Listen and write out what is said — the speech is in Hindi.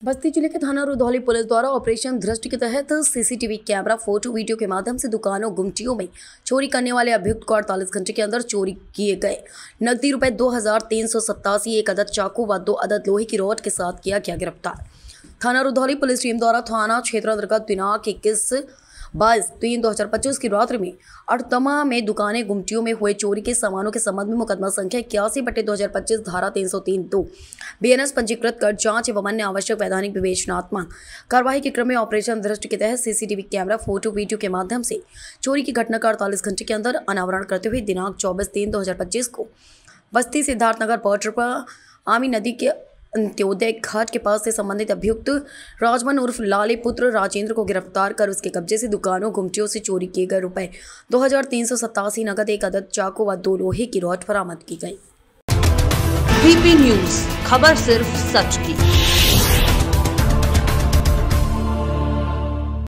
बस्ती जिले के थाना रुधौली पुलिस द्वारा ऑपरेशन दृष्टि के तहत सीसीटीवी कैमरा, फोटो, वीडियो के माध्यम से दुकानों, गुमटियों में चोरी करने वाले अभियुक्त को 48 घंटे के अंदर चोरी किए गए नकदी रुपए 2387, एक अदद चाकू व 2 अदद लोहे की रॉड के साथ किया गया गिरफ्तार। थाना रुधौली पुलिस टीम द्वारा थाना क्षेत्र अंतर्गत दिनांक 21/3/2025 की रात्रि में अड़तमा में दुकानें, गुमटियों में हुए चोरी के सामानों के संबंध में मुकदमा संख्या 81/2025 धारा 303(2) BNS पंजीकृत कर जांच एवं अन्य आवश्यक वैधानिक विवेचनात्मक कार्रवाई के क्रम में ऑपरेशन दृष्टि के तहत सीसीटीवी कैमरा, फोटो, वीडियो के माध्यम से चोरी की घटना का 48 घंटे के अंदर अनावरण करते हुए दिनांक 24/3/2025 को बस्ती सिद्धार्थनगर बॉर्डर पर आमी नदी के अंत्योदय घाट के पास से संबंधित अभियुक्त राजमन उर्फ लाले पुत्र राजेंद्र को गिरफ्तार कर उसके कब्जे से दुकानों, गुमटियों से चोरी किए गए रुपए 2387 नगद, एक अदद चाकू व 2 लोहे की रॉड बरामद की गई। VP न्यूज, खबर सिर्फ सच की।